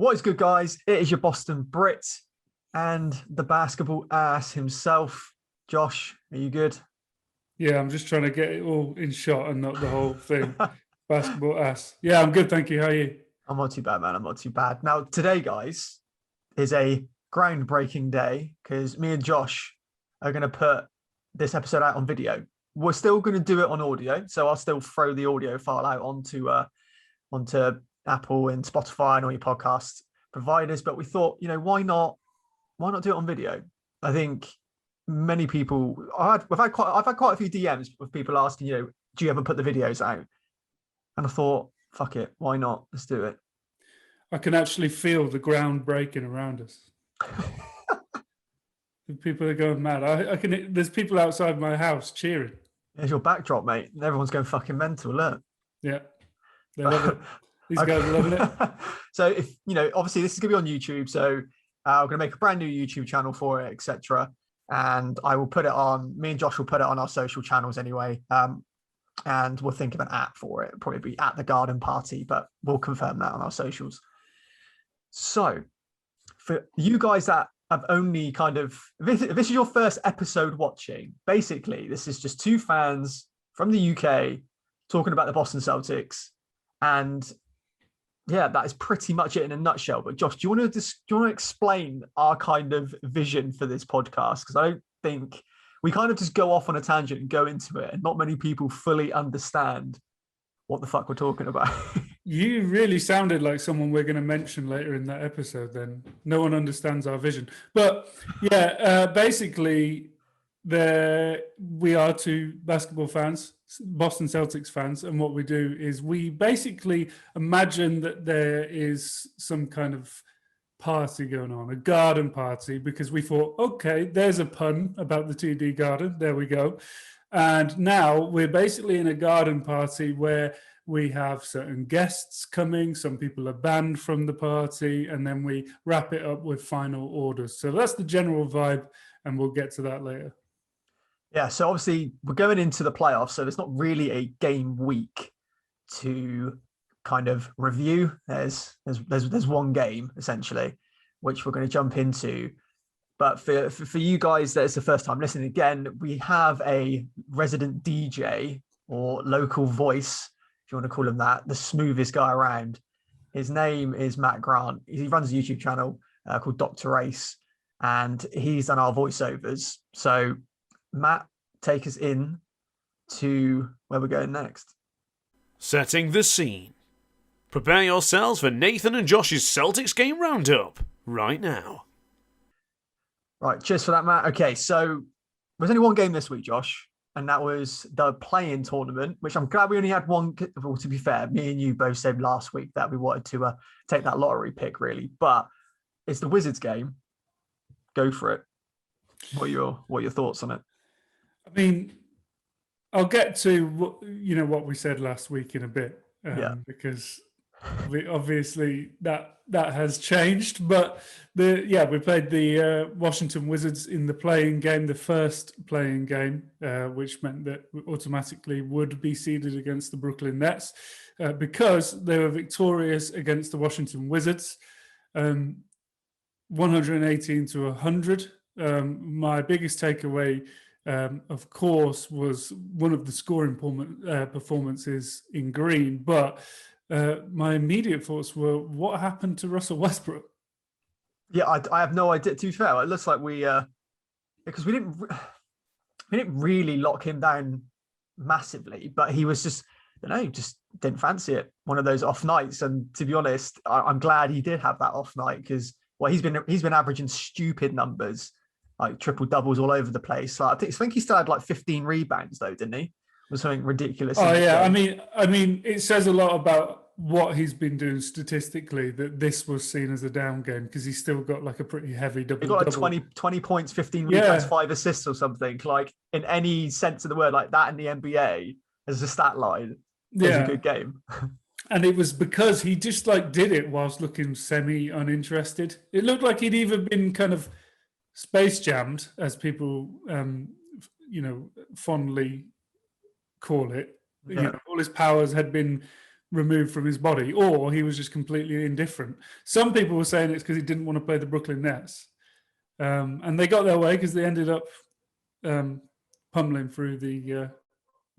What is good, guys? It is your Boston Brit and the basketball ass himself. Josh, are you good? Yeah, I'm just trying to get it all in shot and not the whole thing. Basketball ass. Yeah, I'm good, thank you. How are you? I'm not too bad, man. I'm not too bad. Now, today, guys, is a groundbreaking day because me and Josh are going to put this episode out on video. We're still going to do it on audio, so I'll still throw the audio file out onto Apple and Spotify and all your podcast providers. But we thought, why not do it on video? I think many people. I've had quite a few DMs of people asking, do you ever put the videos out? And I thought, fuck it, why not? Let's do it. I can actually feel the ground breaking around us. People are going mad. I can. There's people outside my house cheering. There's your backdrop, mate. Everyone's going fucking mental. Look. Yeah, they love it. These guys are loving it. So if obviously this is gonna be on YouTube. So we're gonna make a brand new YouTube channel for it, etc. And I will put it on. Me and Josh will put it on our social channels anyway. And we'll think of an app for it. It'll probably be at the garden party, but we'll confirm that on our socials. So for you guys that have only if this is your first episode watching, basically this is just two fans from the UK talking about the Boston Celtics. And yeah, that is pretty much it in a nutshell. But Josh, do you want to explain our kind of vision for this podcast? Because I don't think we kind of just go off on a tangent and go into it, and not many people fully understand what the fuck we're talking about. You really sounded like someone we're going to mention later in that episode. Then no one understands our vision. But yeah, basically, we are two basketball fans, Boston Celtics fans, and what we do is we basically imagine that there is some kind of party going on, a garden party, because we thought, okay, there's a pun about the TD garden. There we go. And now we're basically in a garden party where we have certain guests coming, some people are banned from the party, and then we wrap it up with final orders. So that's the general vibe, and we'll get to that later. Yeah, so obviously we're going into the playoffs, so there's not really a game week to kind of review. There's one game essentially, which we're going to jump into. But for you guys that it's the first time listening again, we have a resident DJ or local voice, if you want to call him that, the smoothest guy around. His name is Matt Grant. He runs a YouTube channel called Dr. Ace, and he's done our voiceovers. So Matt, take us in to where we're going next. Setting the scene. Prepare yourselves for Nathan and Josh's Celtics game roundup right now. Right, cheers for that, Matt. Okay, so there's only one game this week, Josh, and that was the play-in tournament, which I'm glad we only had one. Well, to be fair, me and you both said last week that we wanted to take that lottery pick, really. But it's the Wizards game. Go for it. What are your thoughts on it? I mean, I'll get to what we said last week in a bit, because obviously that has changed. But we played the Washington Wizards in the play-in game, the first play-in game, which meant that we automatically would be seeded against the Brooklyn Nets because they were victorious against the Washington Wizards, 118 to 100. My biggest takeaway, of course, was one of the scoring performances in green. But my immediate thoughts were, what happened to Russell Westbrook? Yeah, I have no idea. To be fair, it looks like because we didn't really lock him down massively, but he was just didn't fancy it. One of those off nights. And to be honest, I'm glad he did have that off night because he's been averaging stupid numbers, like triple doubles all over the place. Like, I think he still had like 15 rebounds though, didn't he? It was something ridiculous. Oh yeah, I mean, it says a lot about what he's been doing statistically that this was seen as a down game because he's still got like a pretty heavy double. He got like 20 points, 15 rebounds, 5 assists or something. Like in any sense of the word, like that in the NBA as a stat line. It was a good game. And it was because he just like did it whilst looking semi-uninterested. It looked like he'd even been kind of space jammed, as people, fondly call it. Yeah. All his powers had been removed from his body, or he was just completely indifferent. Some people were saying it's because he didn't want to play the Brooklyn Nets. And they got their way because they ended up pummeling through the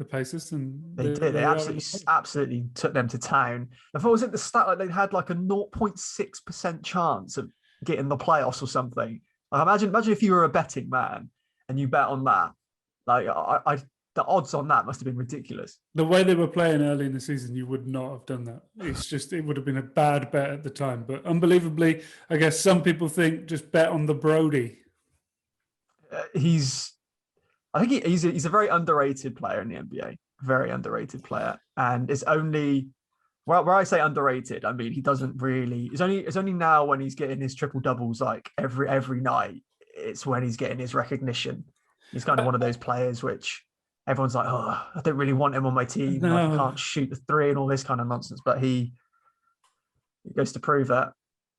Pacers, and they did. They absolutely took them to town. I thought, was it the stat like they had like a 0.6% chance of getting the playoffs or something? Like, imagine if you were a betting man and you bet on that. Like the odds on that must have been ridiculous. The way they were playing early in the season, you would not have done that. It's just, it would have been a bad bet at the time. But unbelievably, I guess some people think just bet on the Brody. He's a very underrated player in the NBA. Very underrated player. And it's only, where I say underrated, I mean, he doesn't really, it's only now when he's getting his triple doubles like every night, it's when he's getting his recognition. He's kind of one of those players which everyone's like, oh, I don't really want him on my team. No. Like, I can't shoot the three and all this kind of nonsense. But he goes to prove that.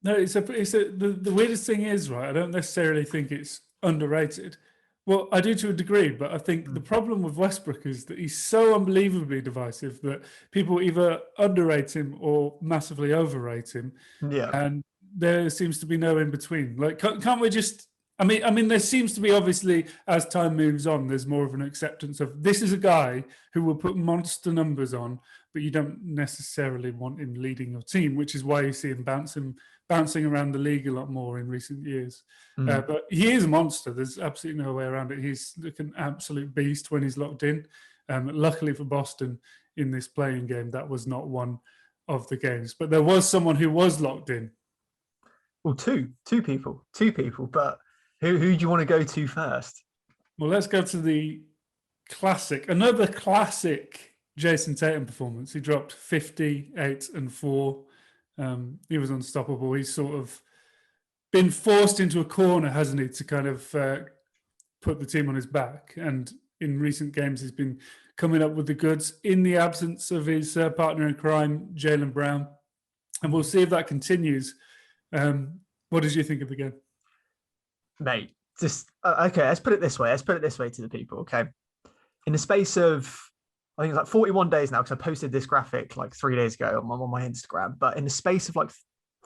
No, the weirdest thing is, right, I don't necessarily think it's underrated. Well, I do to a degree, but I think the problem with Westbrook is that he's so unbelievably divisive that people either underrate him or massively overrate him. Yeah. And there seems to be no in between. Like, can't we just... I mean, there seems to be, obviously, as time moves on, there's more of an acceptance of this is a guy who will put monster numbers on, but you don't necessarily want him leading your team, which is why you see him bouncing around the league a lot more in recent years. But he is a monster. There's absolutely no way around it. He's like an absolute beast when he's locked in. Luckily for Boston, in this playing game, that was not one of the games. But there was someone who was locked in. Well, two people. But who do you want to go to first? Well, let's go to another classic Jason Tatum performance. He dropped 58 and 4. He was unstoppable. He's sort of been forced into a corner, hasn't he, to kind of put the team on his back. And in recent games, he's been coming up with the goods in the absence of his partner in crime, Jaylen Brown. And we'll see if that continues. What did you think of the game? Mate, just okay, let's put it this way to the people, okay? In the space of, I think it's like 41 days now, because I posted this graphic like 3 days ago on my Instagram, but in the space of like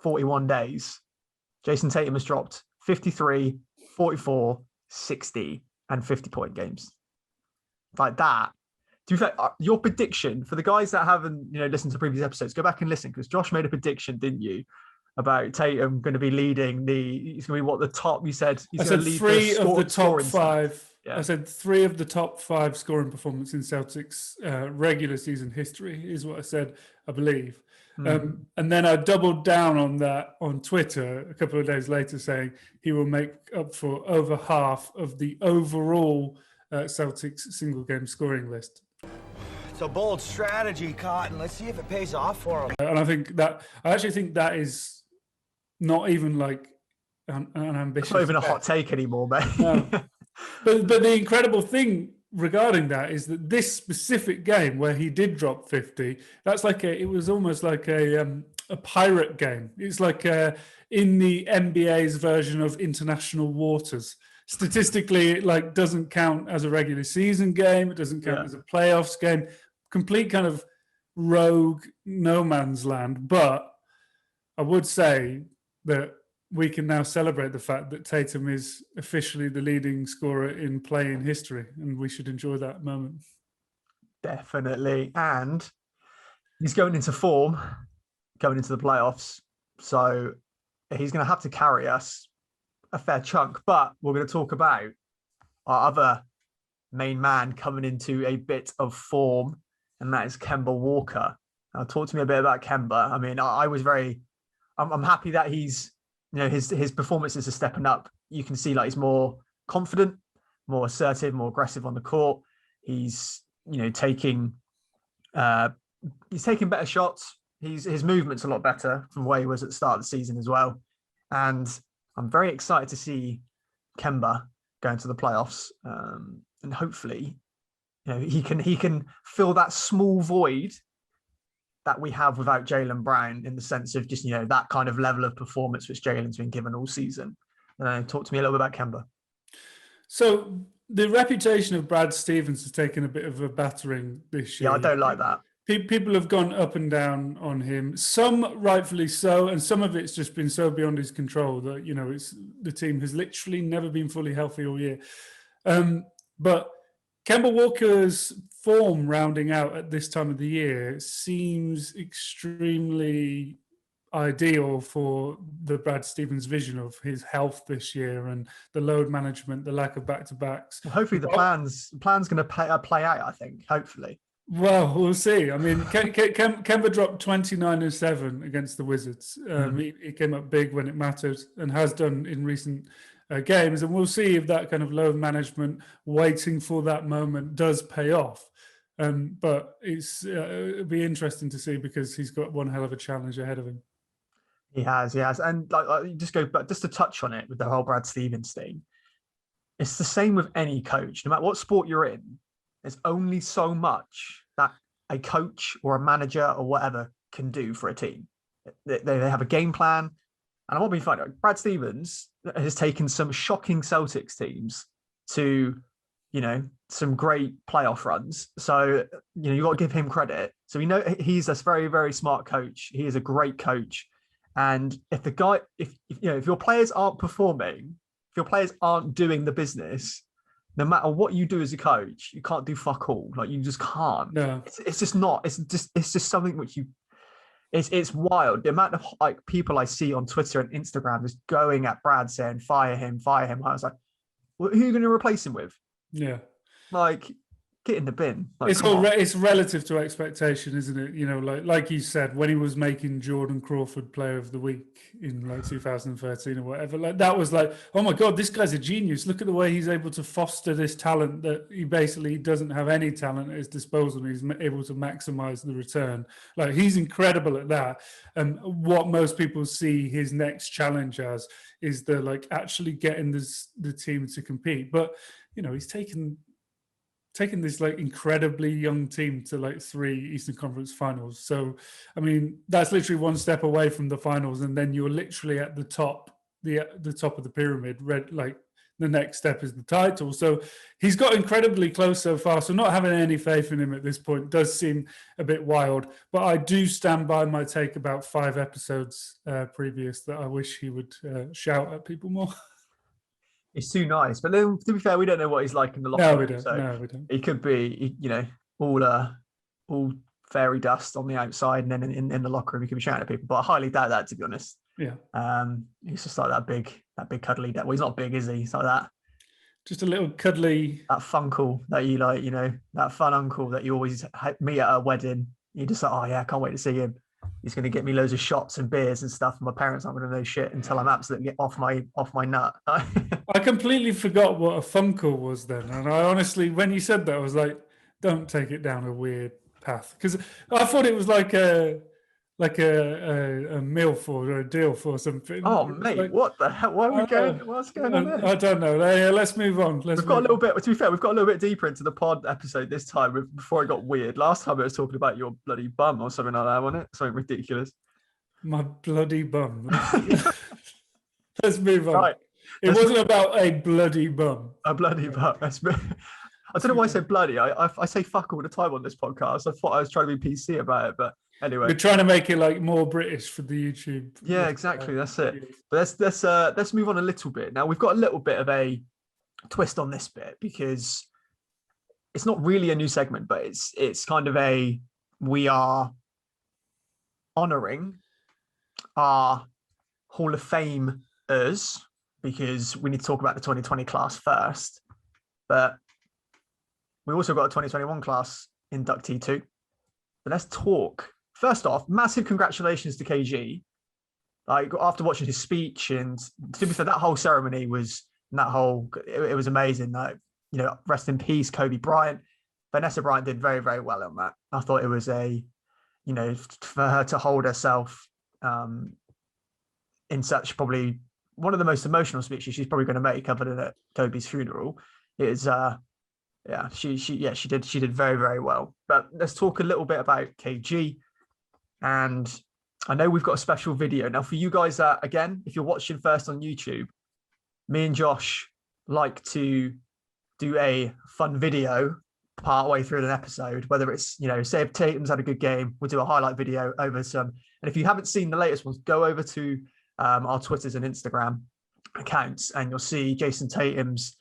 41 days, Jason Tatum has dropped 53, 44, 60, and 50-point games. Like that. Do you think your prediction for the guys that haven't, listened to previous episodes, go back and listen, because Josh made a prediction, didn't you? About Tatum going to be leading he's going to be what the top, you said? I said three of the top five. Yeah. I said 3 of the top 5 scoring performance in Celtics regular season history is what I said, I believe. And then I doubled down on that on Twitter a couple of days later, saying he will make up for over half of the overall Celtics single game scoring list. It's a bold strategy, Cotton. Let's see if it pays off for him. And I actually think that is not even like an ambitious. It's not even a hot take anymore, mate. No. But the incredible thing regarding that is that this specific game where he did drop 50, that's like it was almost like a pirate game. It's like in the NBA's version of international waters. Statistically, it like doesn't count as a regular season game. It doesn't count as a playoffs game. Complete kind of rogue no man's land. But I would say that we can now celebrate the fact that Tatum is officially the leading scorer in play-in history, and we should enjoy that moment. Definitely. And he's going into form, going into the playoffs. So he's going to have to carry us a fair chunk. But we're going to talk about our other main man coming into a bit of form, and that is Kemba Walker. Now, talk to me a bit about Kemba. I mean, I'm happy that he's, his performances are stepping up. You can see like he's more confident, more assertive, more aggressive on the court. He's, taking better shots. His movement's a lot better from where he was at the start of the season as well. And I'm very excited to see Kemba going to the playoffs. And hopefully, he can fill that small void that we have without Jaylen Brown, in the sense of just, that kind of level of performance which Jaylen's been given all season. Talk to me a little bit about Kemba. So the reputation of Brad Stevens has taken a bit of a battering this year. Yeah, I don't like that. People have gone up and down on him, some rightfully so, and some of it's just been so beyond his control that, it's the team has literally never been fully healthy all year. But Kemba Walker's form rounding out at this time of the year seems extremely ideal for the Brad Stevens vision of his health this year and the load management, the lack of back-to-backs. Well, hopefully the plan's going to play out, I think, hopefully. Well, we'll see. I mean, Kemba dropped 29-7 against the Wizards. He came up big when it mattered and has done in recent games. And we'll see if that kind of load management, waiting for that moment, does pay off. But it'll be interesting to see because he's got one hell of a challenge ahead of him. He has. And just to touch on it with the whole Brad Stevens thing, it's the same with any coach. No matter what sport you're in, there's only so much that a coach or a manager or whatever can do for a team. They have a game plan. And I'm not being funny. Brad Stevens has taken some shocking Celtics teams to, some great playoff runs. So, you got to give him credit. So we know he's a very, very smart coach. He is a great coach. And if the guy, if your players aren't performing, if your players aren't doing the business, no matter what you do as a coach, you can't do fuck all. Like, you just can't. No, it's just not. It's just something which it's wild. The amount of people I see on Twitter and Instagram just going at Brad saying, fire him. I was like, well, who are you going to replace him with? Yeah. Like, get in the bin. Like, it's relative to expectation, isn't it? Like you said, when he was making Jordan Crawford Player of the Week in 2013 or whatever, that was like, oh my God, this guy's a genius. Look at the way he's able to foster this talent that he basically doesn't have any talent at his disposal. And he's able to maximize the return. Like, he's incredible at that. And what most people see his next challenge as is actually getting the team to compete. But, he's taken this incredibly young team to 3 Eastern Conference finals. So, I mean, that's literally one step away from the finals. And then you're literally at the top of the pyramid. The next step is the title. So he's got incredibly close so far. So not having any faith in him at this point does seem a bit wild. But I do stand by my take about 5 episodes previous that I wish he would shout at people more. It's too nice. But then, to be fair, we don't know what he's like in the locker room. No, we don't. He could be, all fairy dust on the outside, and then in the locker room, he could be shouting at people. But I highly doubt that, to be honest. Yeah. He's just like that big cuddly. Well, he's not big, is he? He's like that. Just a little cuddly. That funkle that you like, that fun uncle that you always meet at a wedding. You're just like, oh yeah, I can't wait to see him. He's going to get me loads of shots and beers and stuff. And my parents aren't going to know shit until I'm absolutely off my nut. I completely forgot what a funkle was then. And I honestly, when you said that, I was like, don't take it down a weird path. Because I thought it was like a MILF or a DILF or something. Oh, mate, what the hell? Where are we going? What's going on there? I don't know. Let's move on. To be fair, we've got a little bit deeper into the pod episode this time before it got weird. Last time it was talking about your bloody bum or something like that, wasn't it? Something ridiculous. My bloody bum. Let's move on. Right. It wasn't about a bloody bum. A bloody bum. I don't know why I said bloody. I say fuck all the time on this podcast. I thought I was trying to be PC about it, but anyway, we're trying to make it more British for the YouTube. Yeah, exactly. That's it. But let's move on a little bit. Now we've got a little bit of a twist on this bit because it's not really a new segment, but it's kind of we are honouring our Hall of Famers because we need to talk about the 2020 class first, but we also got a 2021 class inductee too. But let's talk. First off, massive congratulations to KG. After watching his speech, and to be fair, that whole ceremony was it was amazing. Rest in peace, Kobe Bryant. Vanessa Bryant did very, very well on that. I thought it was for her to hold herself in such probably one of the most emotional speeches she's probably going to make other than at Kobe's funeral. She did very, very well. But let's talk a little bit about KG. And I know we've got a special video. Now for you guys, again, if you're watching first on YouTube, me and Josh like to do a fun video part way through an episode, whether it's, say if Tatum's had a good game, we'll do a highlight video over some. And if you haven't seen the latest ones, go over to our Twitters and Instagram accounts, and you'll see Jason Tatum's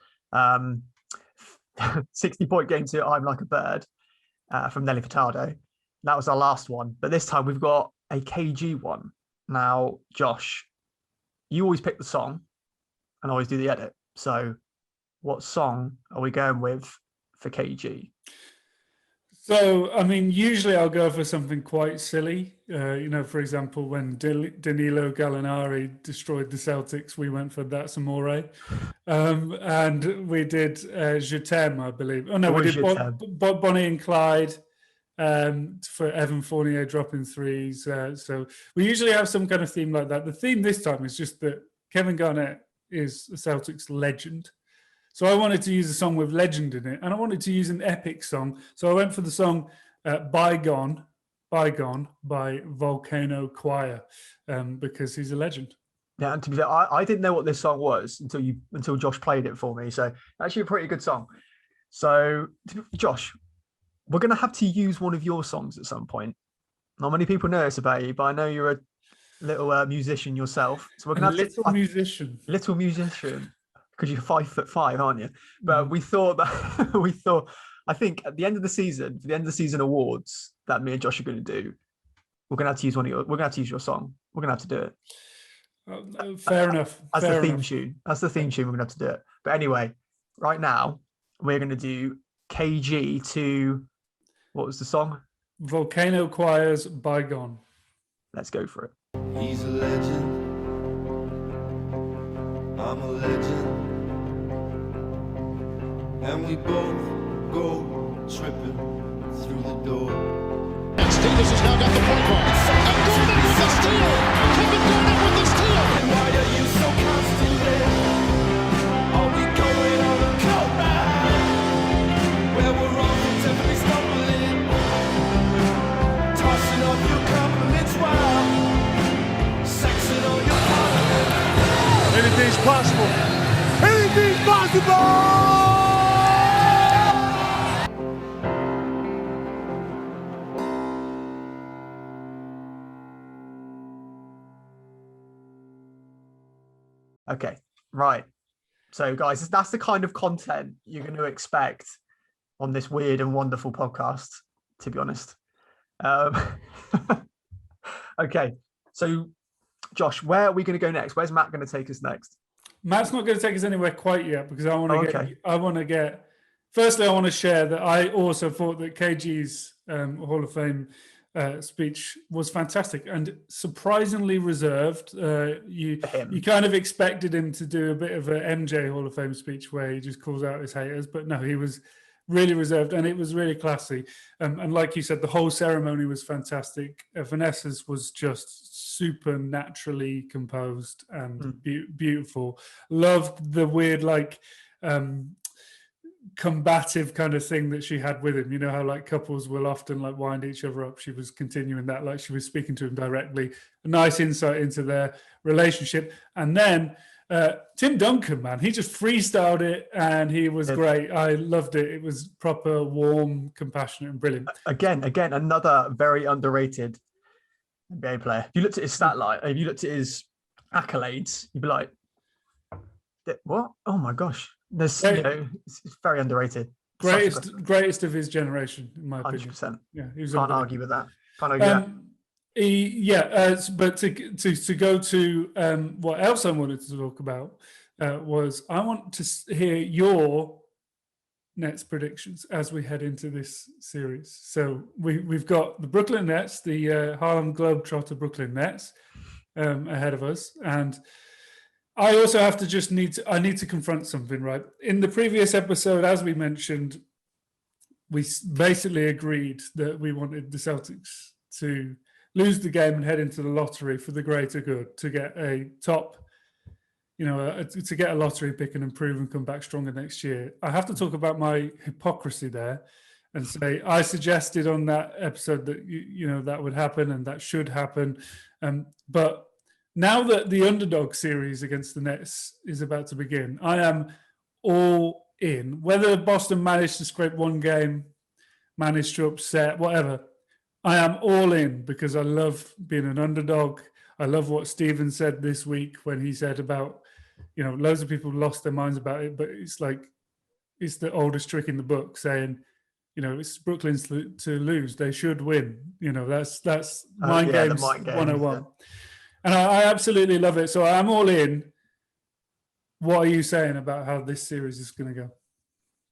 60-point game to I'm Like a Bird from Nelly Furtado. That was our last one. But this time we've got a KG one. Now, Josh, you always pick the song and always do the edit. So what song are we going with for KG? So, I mean, usually I'll go for something quite silly. For example, when Danilo Gallinari destroyed the Celtics, we went for That's Amore. And we did Je T'aime, I believe. Oh, no, we did Bonnie and Clyde for Evan Fournier dropping threes. So we usually have some kind of theme like that. The theme this time is just that Kevin Garnett is a Celtics legend. So I wanted to use a song with legend in it, and I wanted to use an epic song. So I went for the song Bygone by Volcano Choir, because he's a legend. Yeah, and to be fair, I didn't know what this song was until Josh played it for me. So actually a pretty good song. So Josh, we're going to have to use one of your songs at some point. Not many people know this about you, but I know you're a little musician yourself. So we're going to have little musician. Because you're 5'5", aren't you? But we thought, I think at the end of the season, for the end of the season awards that me and Josh are going to do, we're going to have to use we're going to have to use your song. We're going to have to do it. Fair enough. That's the theme tune. That's the theme tune. We're going to have to do it. But anyway, right now we're going to do KG to, what was the song? Volcano Choir's Bygone. Let's go for it. He's a legend. I'm a legend. And we both go tripping through the door. And Davis has now got the point guard. And Gordon with the steal. Kevin Garnett with the steal. And why are you so constantly? Are we going on a cold ride? Where we're all definitely stumbling. Tossing off your compliments while sexing on your partner. Anything's possible. Anything's possible! Okay, right. So, guys, that's the kind of content you're going to expect on this weird and wonderful podcast, to be honest. Okay, so, Josh, where are we going to go next? Where's Matt going to take us next? Matt's not going to take us anywhere quite yet, because I want to get. Firstly, I want to share that I also thought that KG's Hall of Fame speech was fantastic and surprisingly reserved. You kind of expected him to do a bit of a MJ Hall of Fame speech where he just calls out his haters, but no, he was really reserved and it was really classy. And like you said, the whole ceremony was fantastic. Vanessa's was just super naturally composed and beautiful. Loved the weird combative kind of thing that she had with him. You know how like couples will often like wind each other up. She was continuing that, like she was speaking to him directly. A nice insight into their relationship. And then Tim Duncan, man, he just freestyled it and he was great. I loved it. It was proper, warm, compassionate and brilliant. Again, another very underrated NBA player. If you looked at his stat line, if you looked at his accolades, you'd be like, what? Oh my gosh. It's very underrated. Greatest of his generation, in my opinion. 100%. Yeah, he was Can't argue with that. But to go to what else I wanted to talk about was I want to hear your Nets predictions as we head into this series. So we've got the Brooklyn Nets, the Harlem Globetrotter Brooklyn Nets ahead of us, and I also have to I need to confront something, right? In the previous episode, as we mentioned, we basically agreed that we wanted the Celtics to lose the game and head into the lottery for the greater good, to get a top, to get a lottery pick and improve and come back stronger next year. I have to talk about my hypocrisy there and say I suggested on that episode that, that would happen and that should happen. But now that the underdog series against the Nets is about to begin, I am all in. Whether Boston managed to scrape one game, managed to upset, whatever, I am all in because I love being an underdog. I love what Steven said this week when he said about, loads of people lost their minds about it, but it's like, it's the oldest trick in the book saying, it's Brooklyn's to lose. They should win. That's mind games 101. Yeah. And I absolutely love it. So I'm all in. What are you saying about how this series is going to go?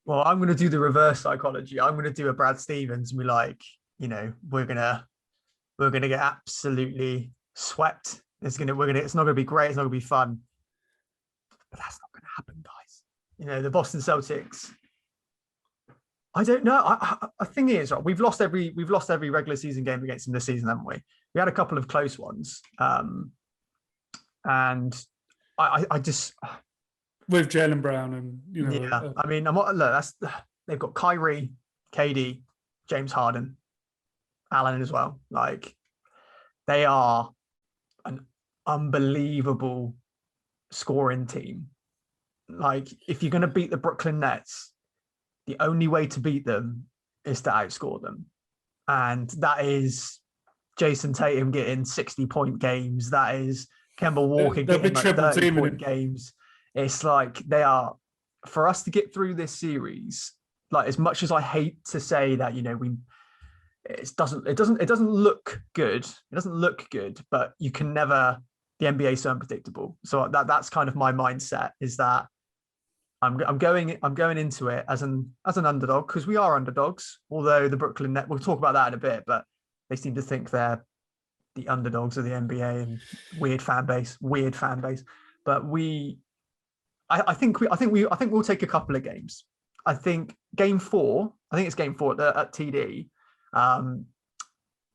Well, I'm going to do the reverse psychology. I'm going to do a Brad Stevens and be like, we're gonna get absolutely swept. It's not going to be great. It's not going to be fun. But that's not going to happen, guys. The Boston Celtics. I don't know. The thing is, right, we've lost every regular season game against them this season, haven't we? We had a couple of close ones, and I just with Jaylen Brown and yeah. I mean, they've got Kyrie, KD, James Harden, Allen as well. Like, they are an unbelievable scoring team. Like, if you're going to beat the Brooklyn Nets, the only way to beat them is to outscore them. And that is Jason Tatum getting 60-point games. That is Kemba Walker getting 30-point games. It's like they are, for us to get through this series, like, as much as I hate to say that, it doesn't look good. It doesn't look good, but you can never, the NBA is so unpredictable. So that's kind of my mindset, is that I'm going into it as an underdog, because we are underdogs. Although the Brooklyn Nets, we'll talk about that in a bit, but they seem to think they're the underdogs of the NBA and weird fan base. But I think we'll take a couple of games. I think game 4. I think it's game 4 at TD.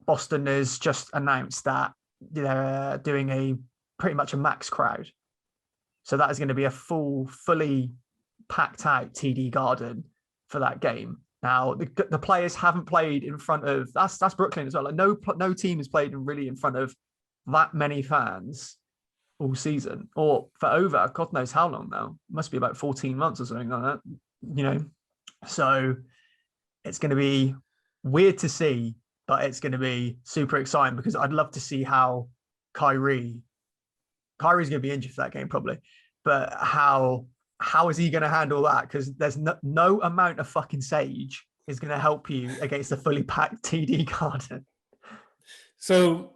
Boston has just announced that they're doing pretty much a max crowd. So that is going to be a fully packed out TD Garden for that game. Now, the players haven't played in front of, that's Brooklyn as well. Like, no team has played really in front of that many fans all season, or for over God knows how long now. It must be about 14 months or something like that. So it's going to be weird to see, but it's going to be super exciting, because I'd love to see how Kyrie's going to be injured for that game probably, but how is he going to handle that? Because there's no amount of fucking sage is going to help you against a fully packed TD Garden. So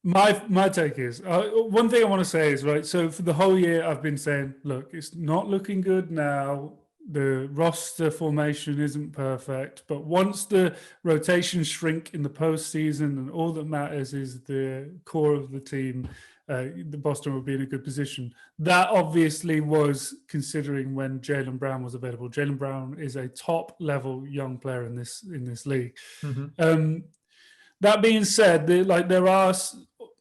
my take is, one thing I want to say is, right, so for the whole year I've been saying, look, it's not looking good now. The roster formation isn't perfect, but once the rotations shrink in the postseason and all that matters is the core of the team, the Boston will be in a good position. That obviously was considering when Jaylen Brown was available. Jaylen Brown is a top-level young player in this league. Mm-hmm. That being said, there are,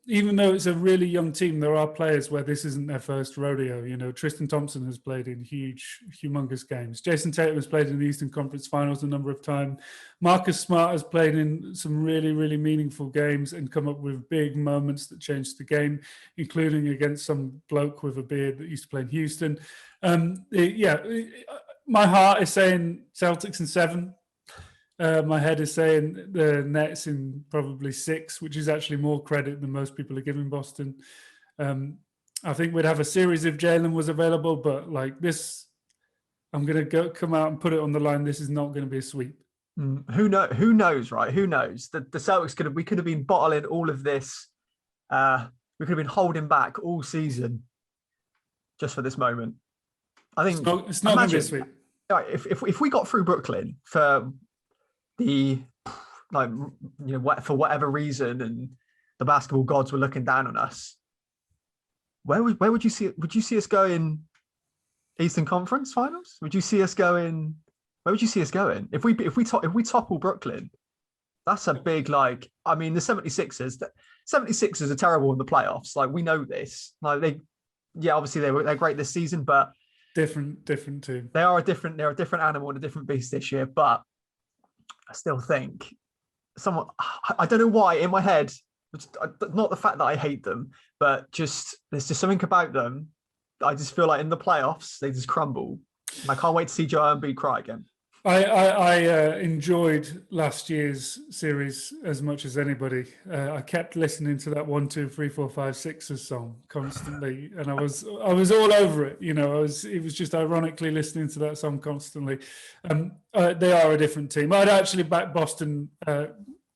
even though it's a really young team, there are players where this isn't their first rodeo. Tristan Thompson has played in humongous games. Jason Tatum has played in the Eastern Conference Finals a number of times. Marcus Smart has played in some really, really meaningful games and come up with big moments that changed the game, including against some bloke with a beard that used to play in Houston. My heart is saying Celtics in 7. My head is saying the Nets in probably 6, which is actually more credit than most people are giving Boston. I think we'd have a series if Jaylen was available, but like this, I'm going to come out and put it on the line. This is not going to be a sweep. Who knows, right? Who knows? The Celtics we could have been bottling all of this. We could have been holding back all season just for this moment. I think it's not going to be a sweep. If we got through Brooklyn for for whatever reason, and the basketball gods were looking down on us, where would you see it? Would you see us going Eastern Conference Finals? Would you see us going? Where would you see us going if we topple Brooklyn? That's a big, the 76ers. 76ers are terrible in the playoffs. Like, we know this. Like, obviously they're great this season, but different team. They're a different animal and a different beast this year. But I still think I don't know why in my head, not the fact that I hate them, but there's just something about them. I just feel like in the playoffs, they just crumble. I can't wait to see Joel Embiid cry again. I enjoyed last year's series as much as anybody. I kept listening to that 1, 2, 3, 4, 5, 6 song constantly, and I was all over it. You know, it was just ironically listening to that song constantly. They are a different team. I'd actually back Boston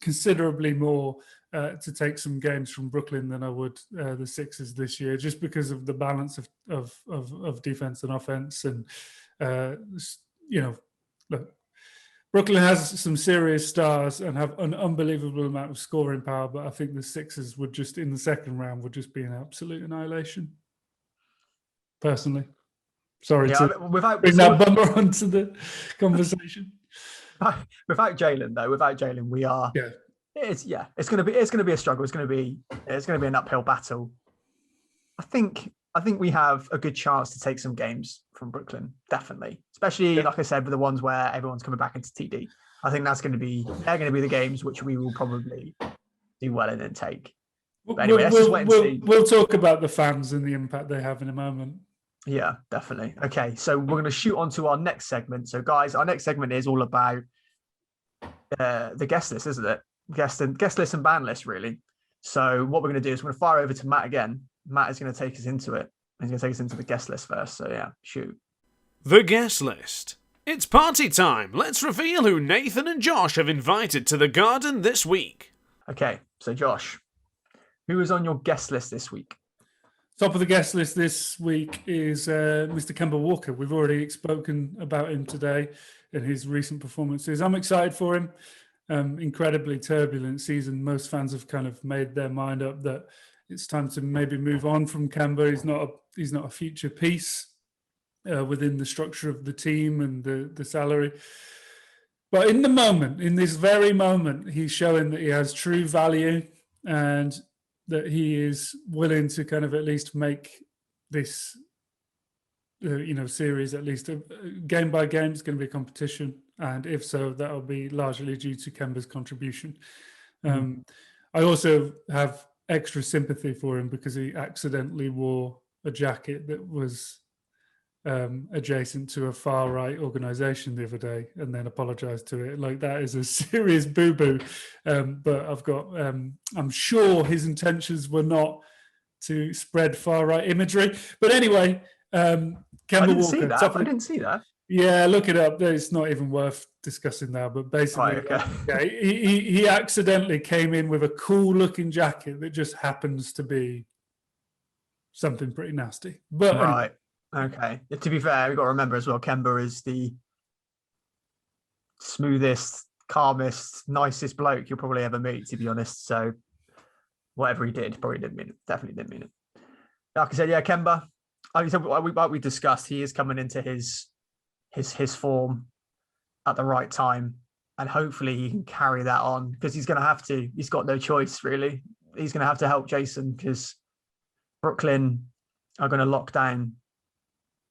considerably more to take some games from Brooklyn than I would the Sixers this year, just because of the balance of defense and offense, and Look, Brooklyn has some serious stars and have an unbelievable amount of scoring power, but I think the Sixers would just, in the second round, would just be an absolute annihilation. Personally. Sorry to bring that bummer onto the conversation. Without Jalen, we are. Yeah. It's going to be a struggle. It's going to be an uphill battle. I think we have a good chance to take some games from Brooklyn, definitely. Especially, like I said, with the ones where everyone's coming back into TD. I think they're going to be the games which we will probably do well in and take. But anyway, let's just wait and see. We'll talk about the fans and the impact they have in a moment. Yeah, definitely. Okay, so we're going to shoot on to our next segment. So, guys, our next segment is all about the guest list, isn't it? Guest list and band list, really. So what we're going to do is we're going to fire over to Matt again. Matt is going to take us into it. He's going to take us into the guest list first. So yeah, shoot. The guest list. It's party time. Let's reveal who Nathan and Josh have invited to the garden this week. Okay, so Josh, who is on your guest list this week? Top of the guest list this week is Mr. Kemba Walker. We've already spoken about him today and his recent performances. I'm excited for him. Incredibly turbulent season. Most fans have kind of made their mind up that it's time to maybe move on from Kemba. He's not a future piece within the structure of the team and the salary. But in this very moment, he's showing that he has true value and that he is willing to kind of at least make this series at least game by game. It's going to be a competition, and if so, that'll be largely due to Kemba's contribution. I also have extra sympathy for him because he accidentally wore a jacket that was adjacent to a far right organization the other day and then apologized to it. Like, that is a serious boo-boo. But I'm sure his intentions were not to spread far right imagery. But anyway, Kemba Walker. I didn't see that. Yeah, look it up. It's not even worth discussing now. But basically, he accidentally came in with a cool-looking jacket that just happens to be something pretty nasty. But right. Okay. To be fair, we've got to remember as well, Kemba is the smoothest, calmest, nicest bloke you'll probably ever meet, to be honest. So whatever he did, probably didn't mean it. Definitely didn't mean it. Like I said, yeah, Kemba, like we discussed, he is coming into his form at the right time. And hopefully he can carry that on because he's going to have to. He's got no choice, really. He's going to have to help Jason because Brooklyn are going to lock down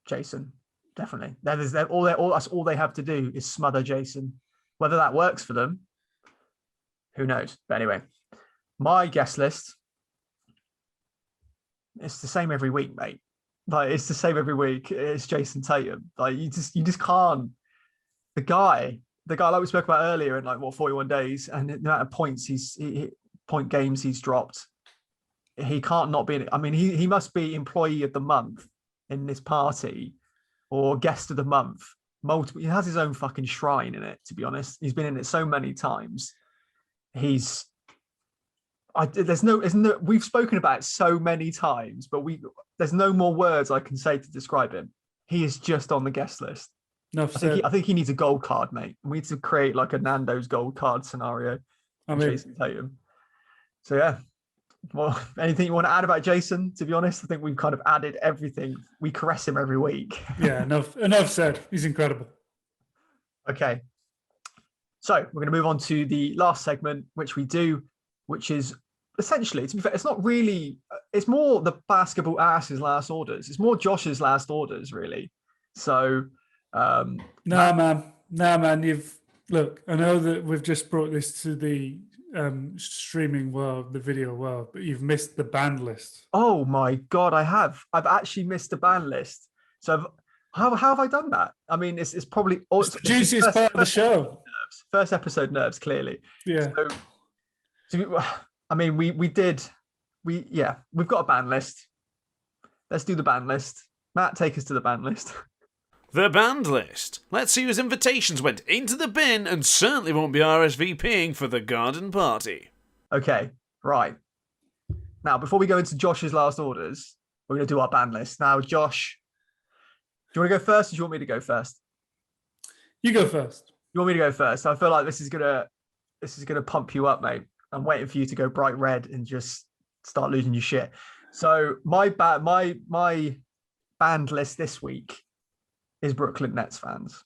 Jason, definitely. That's all they have to do is smother Jason. Whether that works for them, who knows? But anyway, my guest list, it's the same every week, mate. Like, it's the same every week. It's Jason Tatum. Like, you just can't. The guy like we spoke about earlier in 41 days, and the amount of points point games he's dropped, he can't not be. I mean, he must be employee of the month in this party or guest of the month. Multiple. He has his own fucking shrine in it, to be honest. He's been in it so many times. There's no we've spoken about it so many times, but there's no more words I can say to describe him. He is just on the guest list. No, I think he needs a gold card, mate. We need to create like a Nando's gold card scenario. Jason Tatum. So yeah. Well, anything you want to add about Jason? To be honest, I think we've kind of added everything. We caress him every week. Yeah, enough said. He's incredible. Okay. So we're going to move on to the last segment, which is essentially, to be fair, it's not really, it's more the basketball ass's last orders. It's more Josh's last orders, really. So, man, look, I know that we've just brought this to the streaming world, the video world, but you've missed the band list. Oh my God, I have. I've actually missed the band list. So How have I done that? I mean, it's probably It's the juiciest part of the show. First episode nerves, clearly. Yeah. I mean, we've got a ban list. Let's do the ban list. Matt, take us to the ban list. The band list. Let's see whose invitations went into the bin and certainly won't be RSVPing for the garden party. Okay, right. Now, before we go into Josh's last orders, we're going to do our band list. Now, Josh, do you want to go first or do you want me to go first? You go first. You want me to go first? I feel like this is gonna pump you up, mate. I'm waiting for you to go bright red and just start losing your shit. So my band list this week is Brooklyn Nets fans.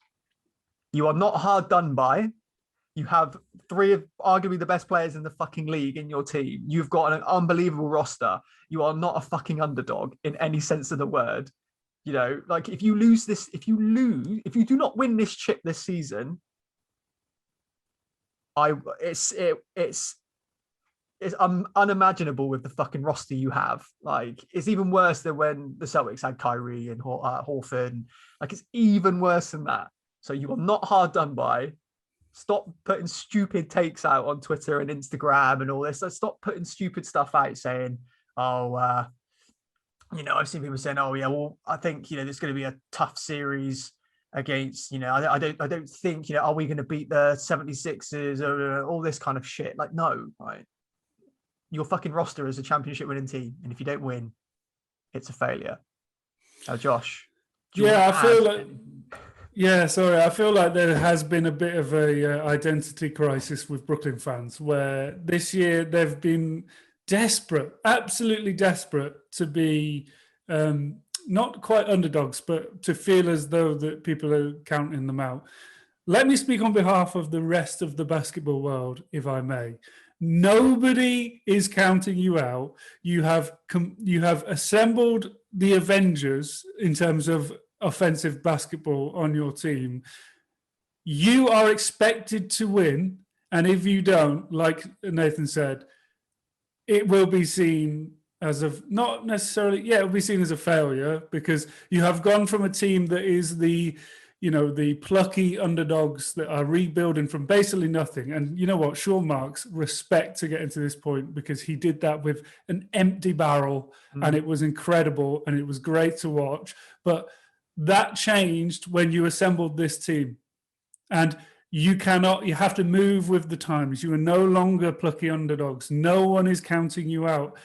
You are not hard done by. You have three of arguably the best players in the fucking league in your team. You've got an unbelievable roster. You are not a fucking underdog in any sense of the word. You know, like if you do not win this chip this season, it's unimaginable with the fucking roster you have. Like, it's even worse than when the Celtics had Kyrie and Horford. Like, it's even worse than that. So you are not hard done by. Stop putting stupid takes out on Twitter and Instagram and all this. So stop putting stupid stuff out saying, I've seen people saying, well, I think, there's going to be a tough series against, I don't think, are we going to beat the 76ers or all this kind of shit? Like, no, right? Your fucking roster is a championship winning team. And if you don't win, it's a failure. Now, Josh. I feel like there has been a bit of a identity crisis with Brooklyn fans where this year they've been desperate, absolutely desperate to be not quite underdogs, but to feel as though that people are counting them out. Let me speak on behalf of the rest of the basketball world, if I may. Nobody is counting you out. You have assembled the Avengers in terms of offensive basketball on your team. You are expected to win, and if you don't, like Nathan said, it will be seen as it'll be seen as a failure, because you have gone from a team that is the plucky underdogs that are rebuilding from basically nothing. And you know what? Sean Marks, respect to getting to this point, because he did that with an empty barrel and it was incredible and it was great to watch. But that changed when you assembled this team. And you have to move with the times. You are no longer plucky underdogs. No one is counting you out.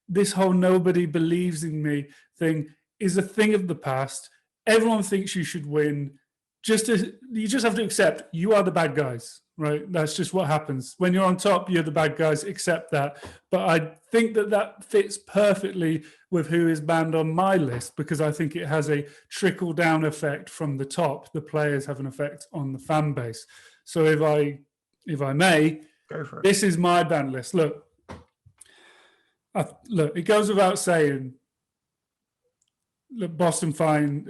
This whole nobody believes in me thing is a thing of the past. Everyone thinks you should win. You just have to accept you are the bad guys, right? That's just what happens. When you're on top, you're the bad guys. Accept that. But I think that fits perfectly with who is banned on my list, because I think it has a trickle-down effect from the top. The players have an effect on the fan base. So if I may, go for it. This is my ban list. Look, it goes without saying, Boston fans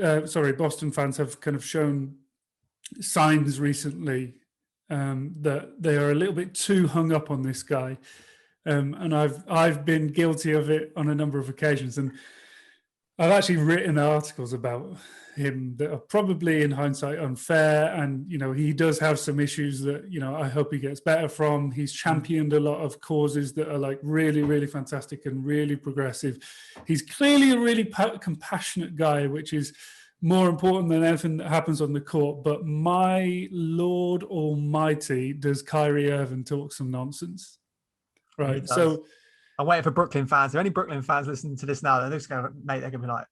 have kind of shown signs recently that they are a little bit too hung up on this guy, and I've been guilty of it on a number of occasions, and I've actually written articles about him that are probably in hindsight unfair, and he does have some issues that I hope he gets better from. He's championed a lot of causes that are like really, really fantastic and really progressive. He's clearly a really compassionate guy, which is more important than anything that happens on the court. But my Lord Almighty, does Kyrie Irving talk some nonsense, right? So I'm waiting for Brooklyn fans. If any Brooklyn fans listening to this now, they're just going to, mate, they're going to be like,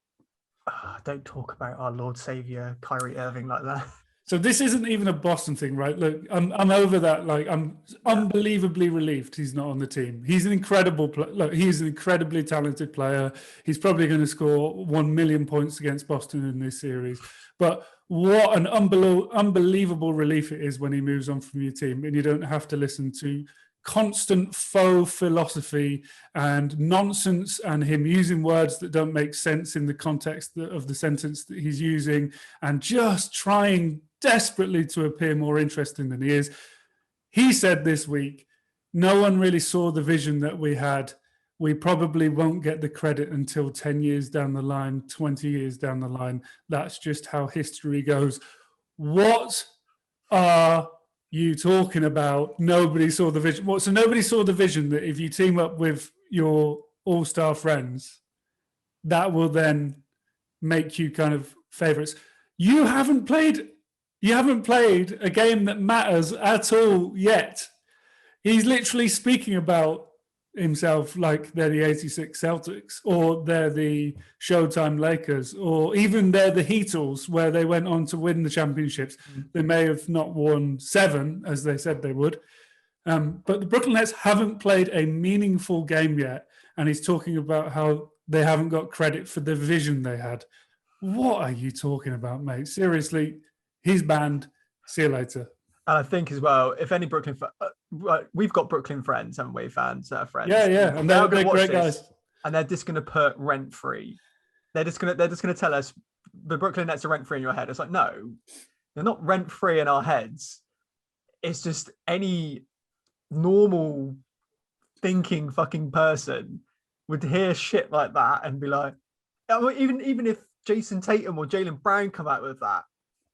don't talk about our Lord Savior Kyrie Irving like that. So this isn't even a Boston thing, right? Look, I'm over that. Like, I'm unbelievably relieved he's not on the team. He's an incredible he's an incredibly talented player. He's probably going to score 1 million points against Boston in this series. But what an unbelievable relief it is when he moves on from your team and you don't have to listen to constant faux philosophy and nonsense and him using words that don't make sense in the context of the sentence that he's using and just trying desperately to appear more interesting than he is. He said this week, no one really saw the vision that we had we probably won't get the credit until 10 years down the line, 20 years down the line. That's just how history goes. What are you talking about? Nobody saw the vision. So nobody saw the vision that if you team up with your all-star friends, that will then make you kind of favorites. You haven't played a game that matters at all yet. He's literally speaking about himself like they're the 86 Celtics, or they're the Showtime Lakers, or even they're the Heatles, where they went on to win the championships. They may have not won 7 as they said they would, but the Brooklyn Nets haven't played a meaningful game yet, and he's talking about how they haven't got credit for the vision they had. What are you talking about, mate? Seriously, he's banned. See you later. And I think as well, if any Brooklyn, we've got Brooklyn friends, haven't we? Fans that are friends. Yeah, and they're great guys. And they're just going to put rent free. They're just going to tell us the Brooklyn Nets are rent free in your head. It's like, no, they're not rent free in our heads. It's just any normal thinking fucking person would hear shit like that and be like, even if Jason Tatum or Jaylen Brown come out with that,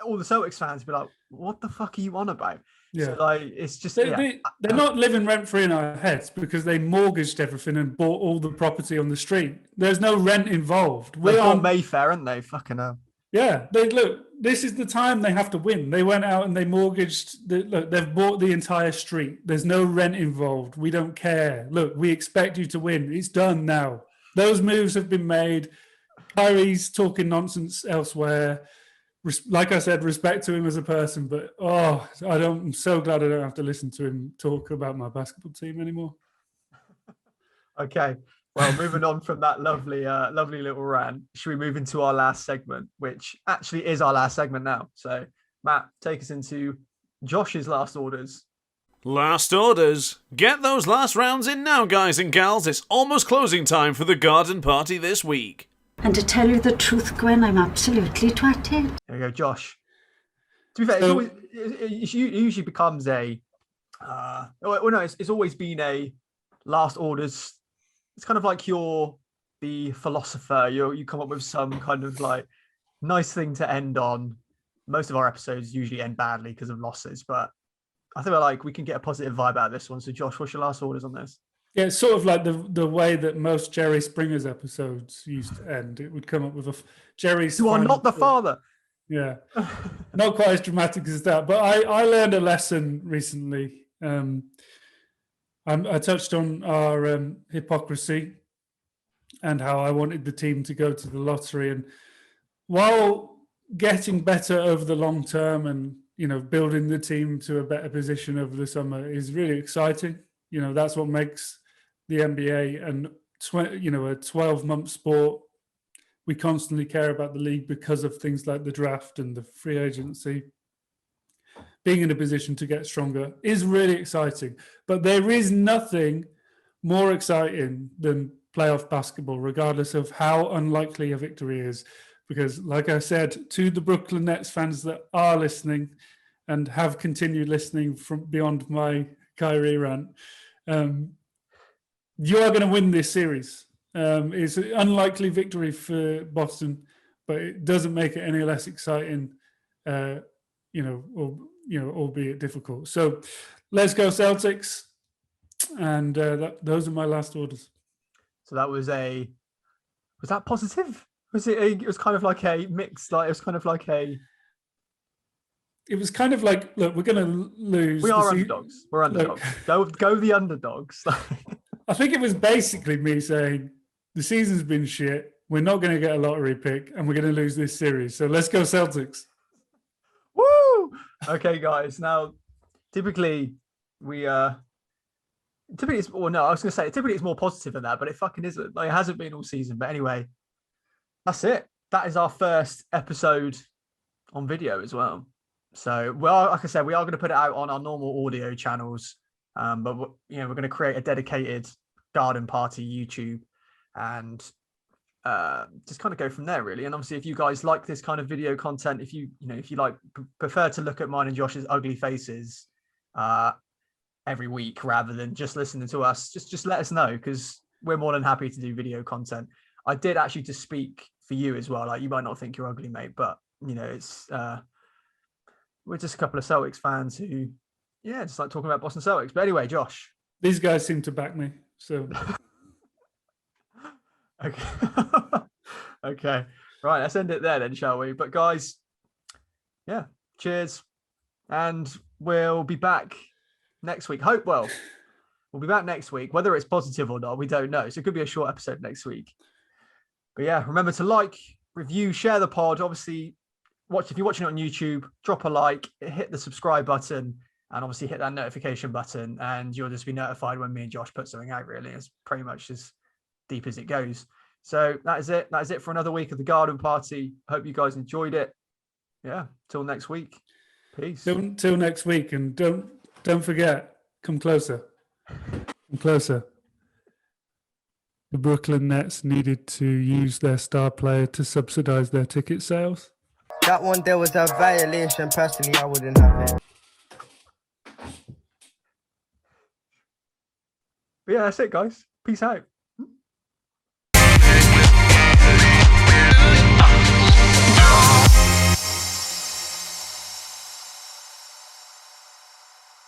all the Celtics fans would be like, what the fuck are you on about? Yeah. So like, it's just they're not living rent free in our heads because they mortgaged everything and bought all the property on the street. There's no rent involved. We're on Mayfair, aren't they? Fucking hell. Yeah, this is the time they have to win. They went out and they mortgaged. They've bought the entire street. There's no rent involved. We don't care. Look, we expect you to win. It's done now. Those moves have been made. Kyrie's talking nonsense elsewhere. Like I said, respect to him as a person, but I'm so glad I don't have to listen to him talk about my basketball team anymore. Okay, well, moving on from that lovely little rant, should we move into our last segment, which actually is our last segment now? So, Matt, take us into Josh's last orders. Last orders. Get those last rounds in now, guys and gals. It's almost closing time for the garden party this week. And to tell you the truth, Gwen, I'm absolutely twatted. There you go, Josh. To be fair, it usually becomes a... it's always been a last orders. It's kind of like you're the philosopher. You come up with some kind of like nice thing to end on. Most of our episodes usually end badly because of losses, but I think we can get a positive vibe out of this one. So, Josh, what's your last orders on this? Yeah, it's sort of like the way that most Jerry Springer's episodes used to end. It would come up with Jerry's... You are not the father. Yeah, not quite as dramatic as that. But I learned a lesson recently. I touched on our hypocrisy and how I wanted the team to go to the lottery. And while getting better over the long term and, building the team to a better position over the summer is really exciting. That's what makes the NBA and a 12-month sport. We constantly care about the league because of things like the draft and the free agency. Being in a position to get stronger is really exciting. But there is nothing more exciting than playoff basketball, regardless of how unlikely a victory is. Because, like I said, to the Brooklyn Nets fans that are listening and have continued listening from beyond my Kyrie rant, you are going to win this series. It's an unlikely victory for Boston, but it doesn't make it any less exciting, albeit difficult. So let's go Celtics. And those are my last orders. So that was that positive? It was kind of like a mix, it was kind of like look, we're going to lose. We are underdogs. We're underdogs. Go the underdogs. I think it was basically me saying the season's been shit. We're not going to get a lottery pick and we're going to lose this series. So let's go Celtics. Woo! Okay, guys. Now, typically it's more positive than that, but it fucking isn't. It hasn't been all season. But anyway, that's it. That is our first episode on video as well. So, like I said, we are going to put it out on our normal audio channels, but we're going to create a dedicated garden party YouTube and just kind of go from there, really. And obviously, if you guys like this kind of video content, if you prefer to look at mine and Josh's ugly faces every week rather than just listening to us, just let us know, because we're more than happy to do video content. I did actually to speak for you as well. Like, you might not think you're ugly, mate, but it's we're just a couple of Celtics fans who, just like talking about Boston Celtics. But anyway, Josh. These guys seem to back me, so. Okay. Okay. Right, let's end it there then, shall we? But guys, cheers. And we'll be back next week. We'll be back next week. Whether it's positive or not, we don't know. So it could be a short episode next week. But remember to like, review, share the pod. Obviously, if you're watching it on YouTube, drop a like, hit the subscribe button, and obviously hit that notification button, and you'll just be notified when me and Josh put something out, really. It's pretty much as deep as it goes. So that is it. That is it for another week of the garden party. Hope you guys enjoyed it. Till next week. Peace. Till next week, and don't forget, come closer. Come closer. The Brooklyn Nets needed to use their star player to subsidize their ticket sales. That one there was a violation. Personally, I wouldn't have it. But that's it, guys. Peace out.